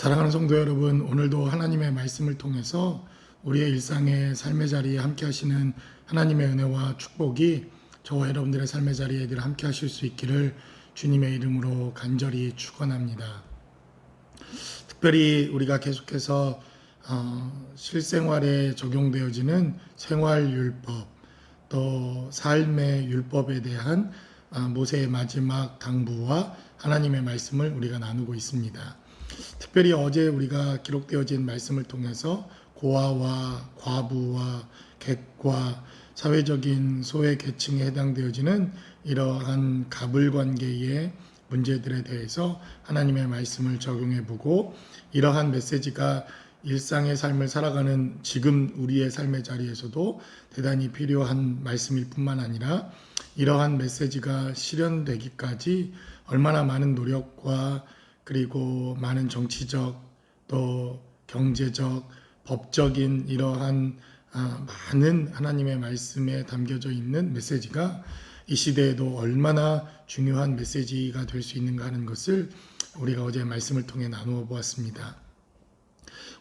사랑하는 성도 여러분, 오늘도 하나님의 말씀을 통해서 우리의 일상의 삶의 자리에 함께 하시는 하나님의 은혜와 축복이 저와 여러분들의 삶의 자리에 늘 함께 하실 수 있기를 주님의 이름으로 간절히 축원합니다. 특별히 우리가 계속해서 실생활에 적용되어지는 생활율법, 또 삶의 율법에 대한 모세의 마지막 당부와 하나님의 말씀을 우리가 나누고 있습니다. 특별히 어제 우리가 기록되어진 말씀을 통해서 고아와 과부와 객과 사회적인 소외 계층에 해당되어지는 이러한 가불관계의 문제들에 대해서 하나님의 말씀을 적용해 보고, 이러한 메시지가 일상의 삶을 살아가는 지금 우리의 삶의 자리에서도 대단히 필요한 말씀일 뿐만 아니라, 이러한 메시지가 실현되기까지 얼마나 많은 노력과 그리고 많은 정치적 또 경제적 법적인 이러한 많은 하나님의 말씀에 담겨져 있는 메시지가 이 시대에도 얼마나 중요한 메시지가 될 수 있는가 하는 것을 우리가 어제 말씀을 통해 나누어 보았습니다.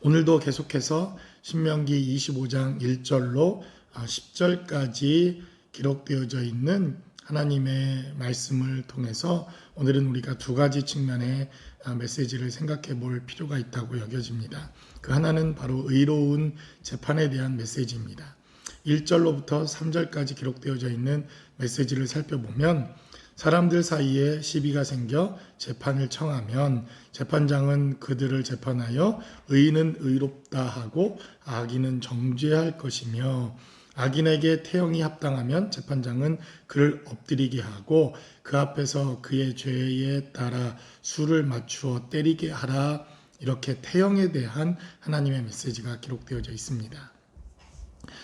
오늘도 계속해서 신명기 25장 1절로 10절까지 기록되어져 있는 하나님의 말씀을 통해서 오늘은 우리가 두 가지 측면의 메시지를 생각해 볼 필요가 있다고 여겨집니다. 그 하나는 바로 의로운 재판에 대한 메시지입니다. 1절로부터 3절까지 기록되어져 있는 메시지를 살펴보면, 사람들 사이에 시비가 생겨 재판을 청하면 재판장은 그들을 재판하여 의인은 의롭다 하고 악인은 정죄할 것이며, 악인에게 태형이 합당하면 재판장은 그를 엎드리게 하고 그 앞에서 그의 죄에 따라 수를 맞추어 때리게 하라. 이렇게 태형에 대한 하나님의 메시지가 기록되어져 있습니다.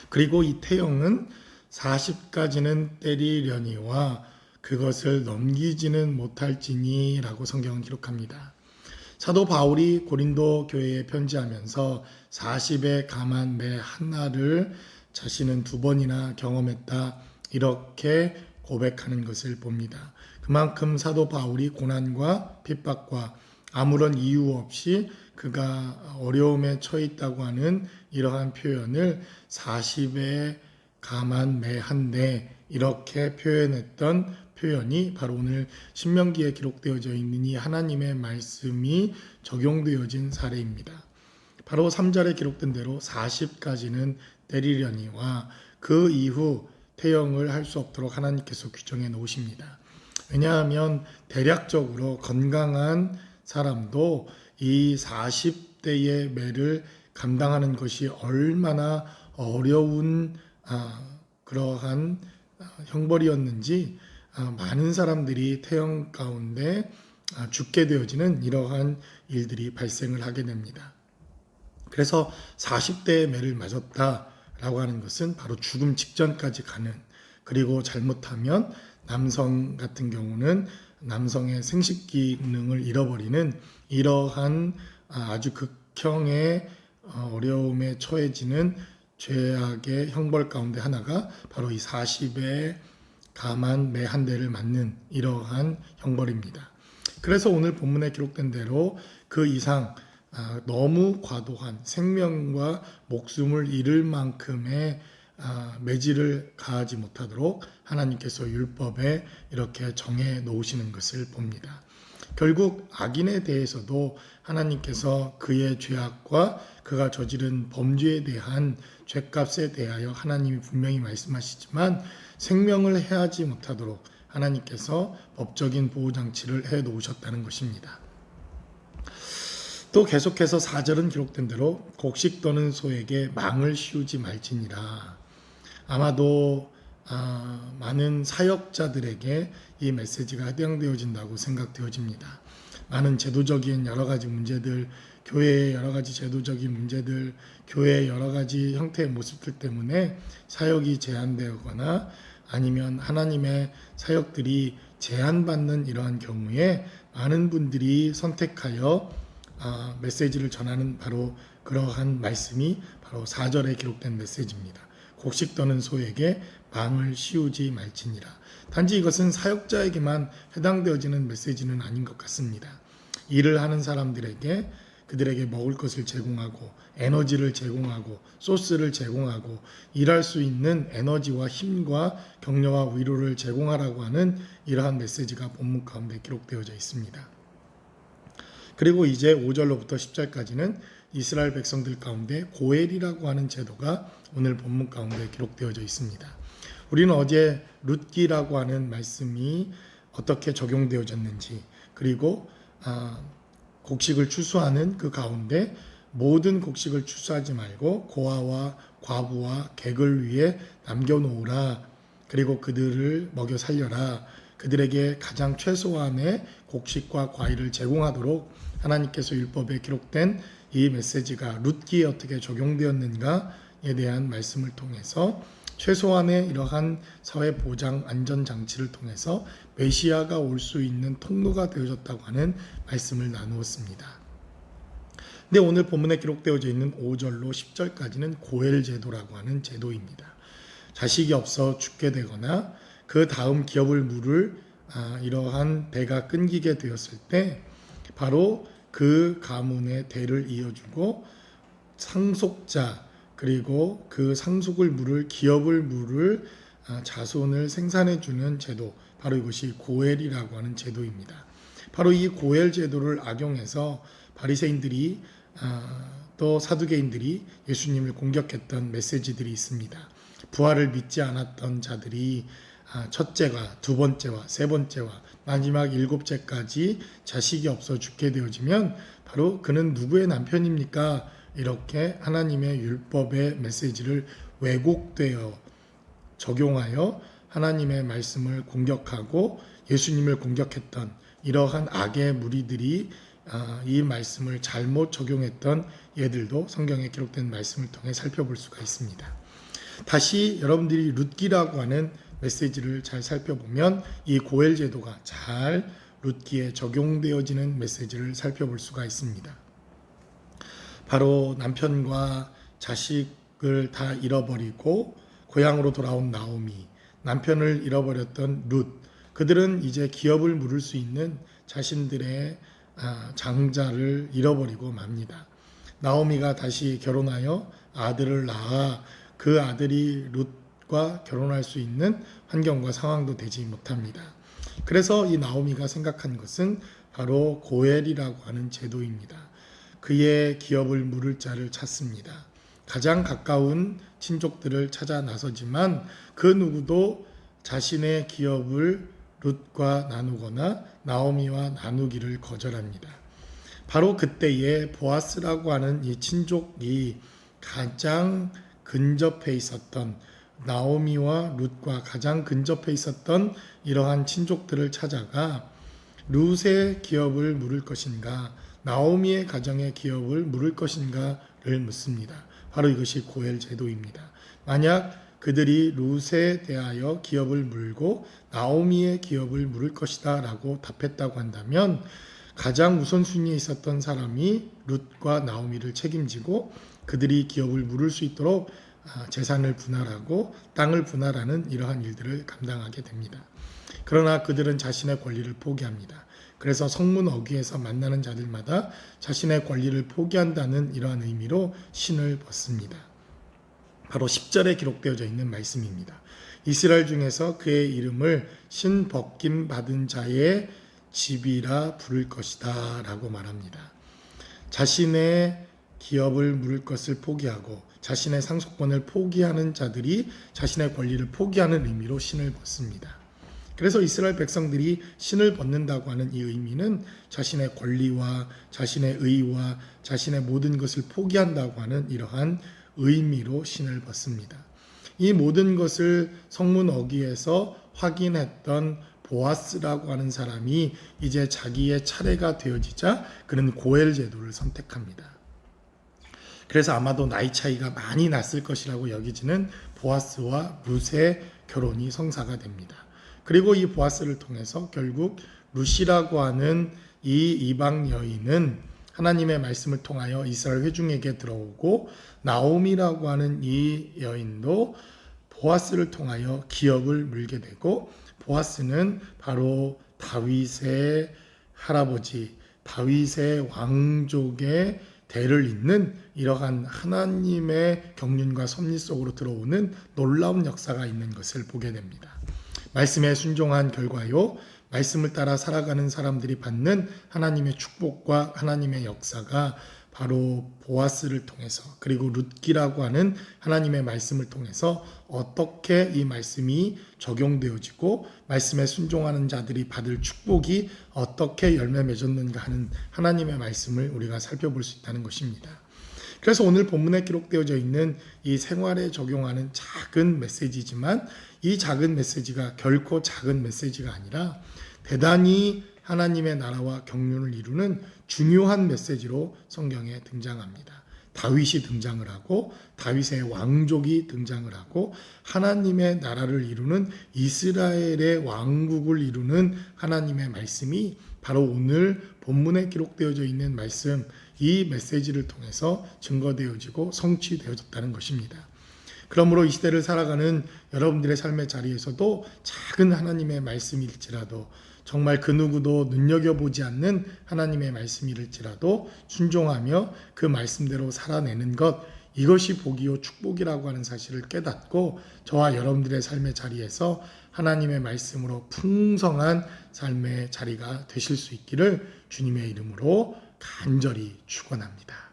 그리고 이 태형은 40까지는 때리려니와 그것을 넘기지는 못할지니 라고 성경은 기록합니다. 사도 바울이 고린도 교회에 편지하면서 40의 감한 매 하나를 자신은 2번이나 경험했다, 이렇게 고백하는 것을 봅니다. 그만큼 사도 바울이 고난과 핍박과 아무런 이유 없이 그가 어려움에 처해 있다고 하는 이러한 표현을 40의 감한 매 한 대, 이렇게 표현했던 표현이 바로 오늘 신명기에 기록되어져 있는 이 하나님의 말씀이 적용되어진 사례입니다. 바로 3절에 기록된 대로 40까지는 때리려니와 그 이후 태형을 할 수 없도록 하나님께서 규정해 놓으십니다. 왜냐하면 대략적으로 건강한 사람도 이 40대의 매를 감당하는 것이 얼마나 어려운 그러한 형벌이었는지 많은 사람들이 태형 가운데 죽게 되어지는 이러한 일들이 발생을 하게 됩니다. 그래서 40대의 매를 맞았다라고 하는 것은 바로 죽음 직전까지 가는, 그리고 잘못하면 남성 같은 경우는 남성의 생식 기능을 잃어버리는 이러한 아주 극형의 어려움에 처해지는 죄악의 형벌 가운데 하나가 바로 이 40의 감한 매 한 대를 맞는 이러한 형벌입니다. 그래서 오늘 본문에 기록된 대로 그 이상 너무 과도한 생명과 목숨을 잃을 만큼의 매질을 가하지 못하도록 하나님께서 율법에 이렇게 정해 놓으시는 것을 봅니다. 결국 악인에 대해서도 하나님께서 그의 죄악과 그가 저지른 범죄에 대한 죄값에 대하여 하나님이 분명히 말씀하시지만, 생명을 해하지 못하도록 하나님께서 법적인 보호장치를 해 놓으셨다는 것입니다. 또 계속해서 4절은 기록된 대로 곡식 떠는 소에게 망을 씌우지 말지니라. 아마도 많은 사역자들에게 이 메시지가 해당되어진다고 생각되어집니다. 많은 제도적인 여러 가지 문제들, 교회의 여러 가지 제도적인 문제들, 교회의 여러 가지 형태의 모습들 때문에 사역이 제한되거나 아니면 하나님의 사역들이 제한받는 이러한 경우에 많은 분들이 선택하여 메시지를 전하는 바로 그러한 말씀이 바로 4절에 기록된 메시지입니다. 곡식 떠는 소에게 망을 씌우지 말지니라. 단지 이것은 사역자에게만 해당되어지는 메시지는 아닌 것 같습니다. 일을 하는 사람들에게, 그들에게 먹을 것을 제공하고 에너지를 제공하고 소스를 제공하고 일할 수 있는 에너지와 힘과 격려와 위로를 제공하라고 하는 이러한 메시지가 본문 가운데 기록되어져 있습니다. 그리고 이제 5절로부터 10절까지는 이스라엘 백성들 가운데 고엘이라고 하는 제도가 오늘 본문 가운데 기록되어져 있습니다. 우리는 어제 룻기라고 하는 말씀이 어떻게 적용되어졌는지, 그리고 곡식을 추수하는 그 가운데 모든 곡식을 추수하지 말고 고아와 과부와 객을 위해 남겨놓으라, 그리고 그들을 먹여 살려라, 그들에게 가장 최소한의 곡식과 과일을 제공하도록 하나님께서 율법에 기록된 이 메시지가 룻기에 어떻게 적용되었는가에 대한 말씀을 통해서 최소한의 이러한 사회 보장 안전 장치를 통해서 메시아가 올 수 있는 통로가 되어졌다고 하는 말씀을 나누었습니다. 근데 오늘 본문에 기록되어져 있는 5절로 10절까지는 고엘 제도라고 하는 제도입니다. 자식이 없어 죽게 되거나 그 다음 기업을 물을 이러한 배가 끊기게 되었을 때 바로 그 가문의 대를 이어주고 상속자, 그리고 그 상속을 물을 기업을 물을 자손을 생산해주는 제도, 바로 이것이 고엘이라고 하는 제도입니다. 바로 이 고엘 제도를 악용해서 바리새인들이 또 사두개인들이 예수님을 공격했던 메시지들이 있습니다. 부활을 믿지 않았던 자들이 첫째와 두 번째와 세 번째와 마지막 일곱째까지 자식이 없어 죽게 되어지면 바로 그는 누구의 남편입니까? 이렇게 하나님의 율법의 메시지를 왜곡되어 적용하여 하나님의 말씀을 공격하고 예수님을 공격했던 이러한 악의 무리들이 이 말씀을 잘못 적용했던 예들도 성경에 기록된 말씀을 통해 살펴볼 수가 있습니다. 다시 여러분들이 룻기라고 하는 메시지를 잘 살펴보면 이 고엘 제도가 잘 룻기에 적용되어지는 메시지를 살펴볼 수가 있습니다. 바로 남편과 자식을 다 잃어버리고 고향으로 돌아온 나오미, 남편을 잃어버렸던 룻, 그들은 이제 기업을 물을 수 있는 자신들의 장자를 잃어버리고 맙니다. 나오미가 다시 결혼하여 아들을 낳아 그 아들이 룻과 결혼할 수 있는 환경과 상황도 되지 못합니다. 그래서 이 나오미가 생각한 것은 바로 고엘이라고 하는 제도입니다. 그의 기업을 물을 자를 찾습니다. 가장 가까운 친족들을 찾아 나서지만 그 누구도 자신의 기업을 룻과 나누거나 나오미와 나누기를 거절합니다. 바로 그때에 보아스라고 하는 이 친족이 가장 근접해 있었던, 나오미와 룻과 가장 근접해 있었던 이러한 친족들을 찾아가 룻의 기업을 물을 것인가, 나오미의 가정의 기업을 물을 것인가를 묻습니다. 바로 이것이 고엘 제도입니다. 만약 그들이 룻에 대하여 기업을 물고 나오미의 기업을 물을 것이다 라고 답했다고 한다면 가장 우선순위에 있었던 사람이 룻과 나오미를 책임지고 그들이 기업을 물을 수 있도록 재산을 분할하고 땅을 분할하는 이러한 일들을 감당하게 됩니다. 그러나 그들은 자신의 권리를 포기합니다. 그래서 성문 어귀에서 만나는 자들마다 자신의 권리를 포기한다는 이러한 의미로 신을 벗습니다. 바로 10절에 기록되어져 있는 말씀입니다. 이스라엘 중에서 그의 이름을 신 벗김 받은 자의 집이라 부를 것이다 라고 말합니다. 자신의 기업을 물을 것을 포기하고 자신의 상속권을 포기하는 자들이 자신의 권리를 포기하는 의미로 신을 벗습니다. 그래서 이스라엘 백성들이 신을 벗는다고 하는 이 의미는 자신의 권리와 자신의 의와 자신의 모든 것을 포기한다고 하는 이러한 의미로 신을 벗습니다. 이 모든 것을 성문 어귀에서 확인했던 보아스라고 하는 사람이 이제 자기의 차례가 되어지자 그는 고엘 제도를 선택합니다. 그래서 아마도 나이 차이가 많이 났을 것이라고 여기지는 보아스와 룻의 결혼이 성사가 됩니다. 그리고 이 보아스를 통해서 결국 룻이라고 하는 이 이방 여인은 하나님의 말씀을 통하여 이스라엘 회중에게 들어오고 나오미라고 하는 이 여인도 보아스를 통하여 기업을 물게 되고 보아스는 바로 다윗의 할아버지 다윗의 왕족의 대를 잇는 이러한 하나님의 경륜과 섭리 속으로 들어오는 놀라운 역사가 있는 것을 보게 됩니다. 말씀에 순종한 결과요, 말씀을 따라 살아가는 사람들이 받는 하나님의 축복과 하나님의 역사가 바로 보아스를 통해서, 그리고 룻기라고 하는 하나님의 말씀을 통해서 어떻게 이 말씀이 적용되어지고 말씀에 순종하는 자들이 받을 축복이 어떻게 열매 맺었는가 하는 하나님의 말씀을 우리가 살펴볼 수 있다는 것입니다. 그래서 오늘 본문에 기록되어져 있는 이 생활에 적용하는 작은 메시지지만 이 작은 메시지가 결코 작은 메시지가 아니라 대단히 하나님의 나라와 경륜을 이루는 중요한 메시지로 성경에 등장합니다. 다윗이 등장을 하고 다윗의 왕족이 등장을 하고 하나님의 나라를 이루는 이스라엘의 왕국을 이루는 하나님의 말씀이 바로 오늘 본문에 기록되어져 있는 말씀, 이 메시지를 통해서 증거되어지고 성취되어졌다는 것입니다. 그러므로 이 시대를 살아가는 여러분들의 삶의 자리에서도 작은 하나님의 말씀일지라도, 정말 그 누구도 눈여겨보지 않는 하나님의 말씀일지라도 순종하며 그 말씀대로 살아내는 것, 이것이 복이요 축복이라고 하는 사실을 깨닫고 저와 여러분들의 삶의 자리에서 하나님의 말씀으로 풍성한 삶의 자리가 되실 수 있기를 주님의 이름으로 간절히 축원합니다.